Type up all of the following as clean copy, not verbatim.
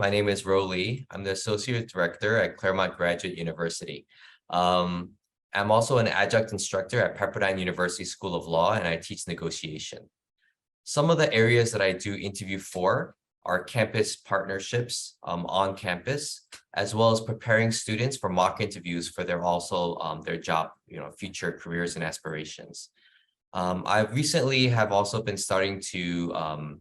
My name is Ro Lee. I'm the Associate Director at Claremont Graduate University. I'm also an adjunct instructor at Pepperdine University School of Law, and I teach negotiation. Some of the areas that I do interview for are campus partnerships on campus, as well as preparing students for mock interviews for their job, future careers and aspirations. I recently have also been starting to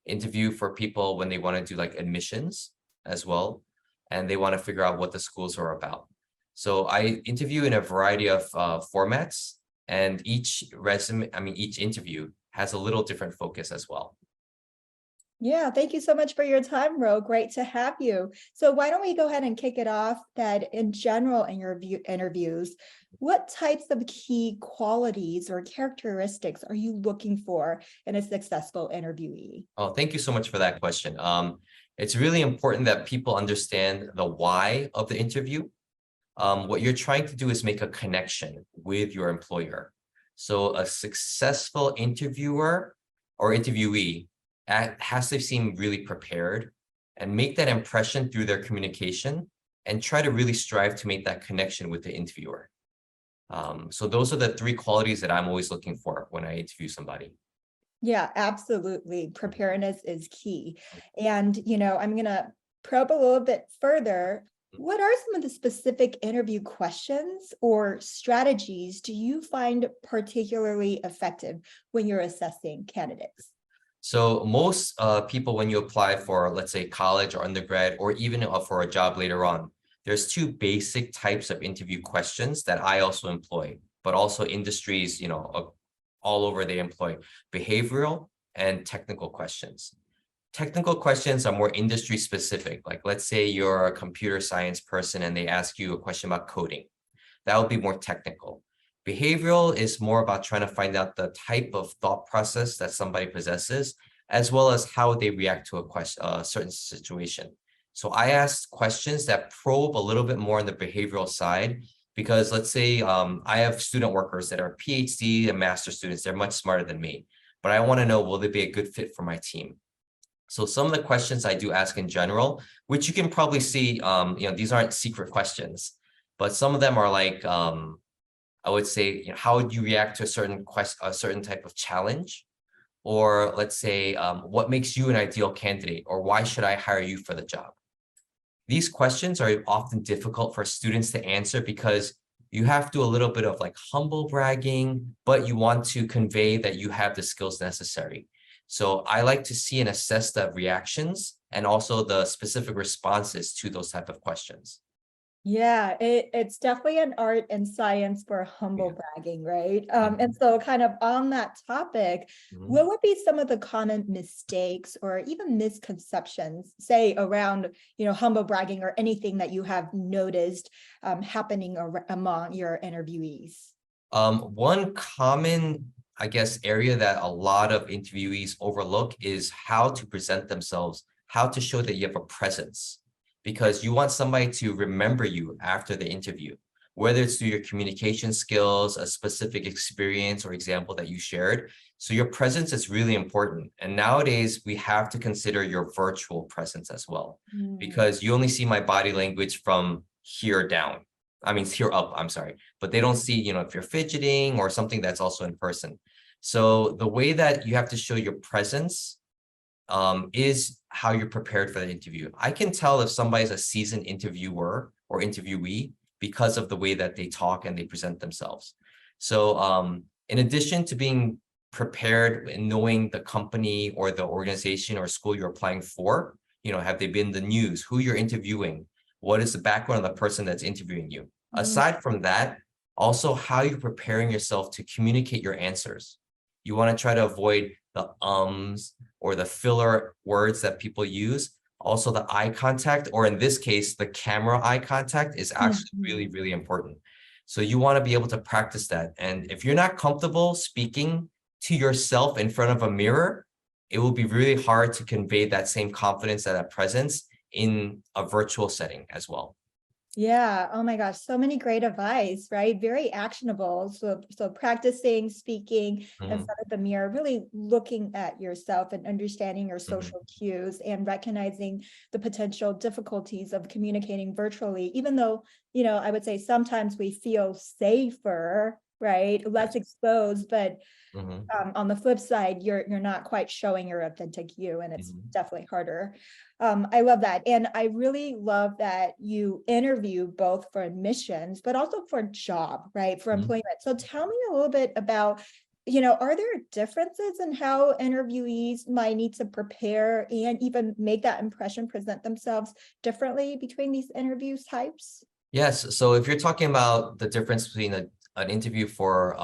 interview for people when they want to do like admissions as well, and they want to figure out what the schools are about. So I interview in a variety of formats, and each interview has a little different focus as well. Yeah, thank you so much for your time, Ro. Great to have you. So why don't we go ahead and kick it off that in general in your interviews, what types of key qualities or characteristics are you looking for in a successful interviewee? Oh, thank you so much for that question. It's really important that people understand the why of the interview. What you're trying to do is make a connection with your employer. So a successful interviewer or interviewee has to seem really prepared and make that impression through their communication and try to really strive to make that connection with the interviewer. So those are the three qualities that I'm always looking for when I interview somebody. Yeah, absolutely. Preparedness is key. And, I'm going to probe a little bit further. What are some of the specific interview questions or strategies do you find particularly effective when you're assessing candidates? So most people, when you apply for, let's say, college or undergrad, or even for a job later on, there's two basic types of interview questions that I also employ, but also industries, all over they employ behavioral and technical questions. Technical questions are more industry specific. Like, let's say you're a computer science person and they ask you a question about coding. That would be more technical. Behavioral is more about trying to find out the type of thought process that somebody possesses, as well as how they react to a certain situation. So I ask questions that probe a little bit more on the behavioral side, because let's say I have student workers that are PhD and master students. They're much smarter than me, but I want to know, will they be a good fit for my team? So some of the questions I do ask in general, which you can probably see, these aren't secret questions, but some of them are like, I would say, how would you react to a certain type of challenge? Or let's say, what makes you an ideal candidate? Or why should I hire you for the job? These questions are often difficult for students to answer because you have to do a little bit of like humble bragging, but you want to convey that you have the skills necessary. So I like to see and assess the reactions and also the specific responses to those type of questions. Yeah, it's definitely an art and science for humble bragging, right? And so kind of on that topic, what would be some of the common mistakes or even misconceptions, say around, humble bragging or anything that you have noticed happening among your interviewees? One common, I guess, area that a lot of interviewees overlook is how to present themselves, how to show that you have a presence, because you want somebody to remember you after the interview, whether it's through your communication skills, a specific experience or example that you shared. So your presence is really important. And nowadays we have to consider your virtual presence as well, because you only see my body language from here down. Here up, I'm sorry, but they don't see, if you're fidgeting or something that's also in person. So the way that you have to show your presence is how you're prepared for the interview. I can tell if somebody's a seasoned interviewer or interviewee because of the way that they talk and they present themselves. So in addition to being prepared and knowing the company or the organization or school you're applying for, have they been in the news, who you're interviewing, what is the background of the person that's interviewing you? Aside from that, also how you're preparing yourself to communicate your answers. You want to try to avoid the ums or the filler words that people use. Also the eye contact, or in this case, the camera eye contact is actually really, really important. So you want to be able to practice that. And if you're not comfortable speaking to yourself in front of a mirror, it will be really hard to convey that same confidence and that presence in a virtual setting as well. Yeah. Oh my gosh. So many great advice, right? Very actionable. So practicing speaking in Mhm, front of the mirror, really looking at yourself and understanding your mhm, social cues and recognizing the potential difficulties of communicating virtually, even though, I would say sometimes we feel safer, right? Less yes, exposed, but mhm, on the flip side, you're not quite showing your authentic you, and it's mhm, definitely harder. I love that, and I really love that you interview both for admissions, but also for job, right? For mhm. employment. So tell me a little bit about, are there differences in how interviewees might need to prepare and even make that impression, present themselves differently between these interview types? Yes, so if you're talking about the difference between an interview for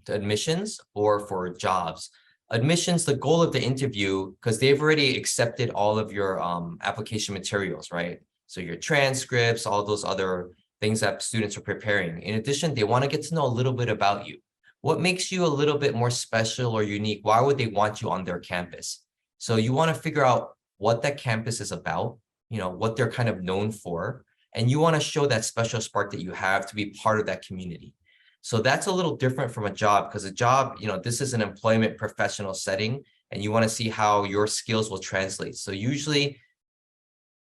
the admissions or for jobs, admissions, the goal of the interview, because they've already accepted all of your application materials, right? So your transcripts, all those other things that students are preparing. In addition, they want to get to know a little bit about you. What makes you a little bit more special or unique? Why would they want you on their campus? So you want to figure out what that campus is about, what they're kind of known for, and you want to show that special spark that you have to be part of that community. So that's a little different from a job, because a job, this is an employment professional setting, and you want to see how your skills will translate. So usually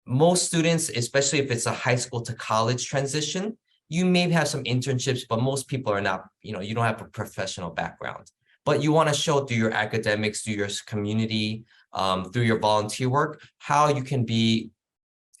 most students, especially if it's a high school to college transition, you may have some internships, but most people are not, you don't have a professional background. But you want to show through your academics, through your community, through your volunteer work, how you can be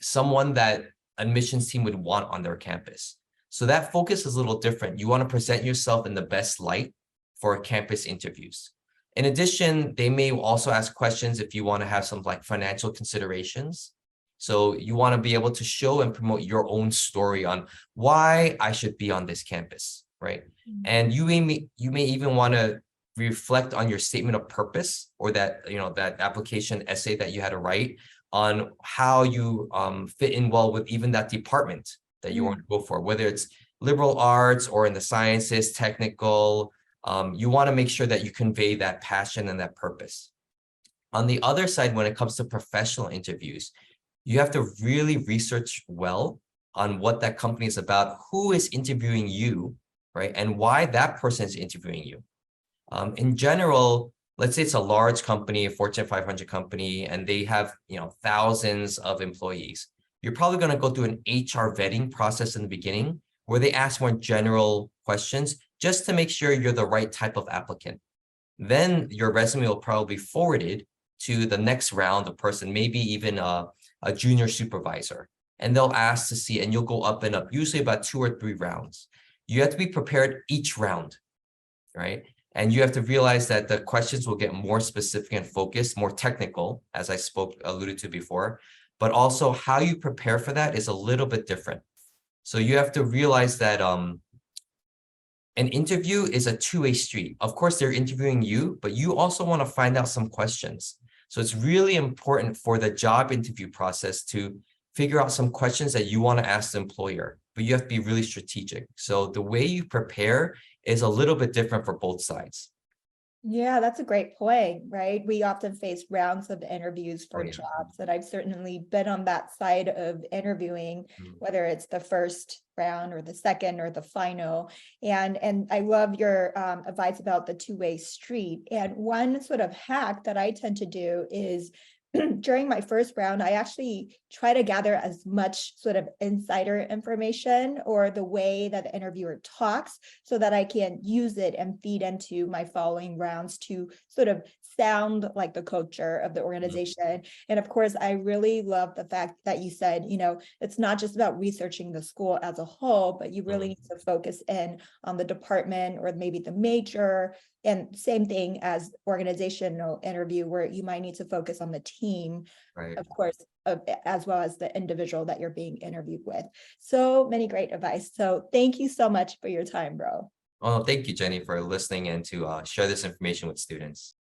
someone that admissions team would want on their campus. So that focus is a little different. You want to present yourself in the best light for campus interviews. In addition, they may also ask questions if you want to have some like financial considerations. So you want to be able to show and promote your own story on why I should be on this campus, right? And you may even want to reflect on your statement of purpose, or that application essay that you had to write on how you fit in well with even that department that you want to go for, whether it's liberal arts or in the sciences, technical. You want to make sure that you convey that passion and that purpose. On the other side, when it comes to professional interviews, you have to really research well on what that company is about, who is interviewing you, right? And why that person is interviewing you. In general, let's say it's a large company, a Fortune 500 company, and they have, thousands of employees. You're probably going to go through an HR vetting process in the beginning where they ask more general questions just to make sure you're the right type of applicant. Then your resume will probably be forwarded to the next round of person, maybe even a junior supervisor. And they'll ask to see, and you'll go up and up, usually about 2 or 3 rounds. You have to be prepared each round, right? And you have to realize that the questions will get more specific and focused, more technical, as I alluded to before, but also how you prepare for that is a little bit different. So you have to realize that an interview is a two-way street. Of course, they're interviewing you, but you also want to find out some questions. So it's really important for the job interview process to figure out some questions that you want to ask the employer, but you have to be really strategic. So the way you prepare is a little bit different for both sides. Yeah, that's a great point, right? We often face rounds of interviews Oh, for yeah. jobs, and I've certainly been on that side of interviewing, Mhm. whether it's the first round or the second or the final. And I love your advice about the two-way street. And one sort of hack that I tend to do is during my first round, I actually try to gather as much sort of insider information or the way that the interviewer talks so that I can use it and feed into my following rounds to sort of sound like the culture of the organization. And of course, I really love the fact that you said, it's not just about researching the school as a whole, but you really Mhm. need to focus in on the department or maybe the major. And same thing as organizational interview, where you might need to focus on the team, Right. of course, as well as the individual that you're being interviewed with. So many great advice. So thank you so much for your time, bro. Well, thank you, Jenny, for listening and to share this information with students.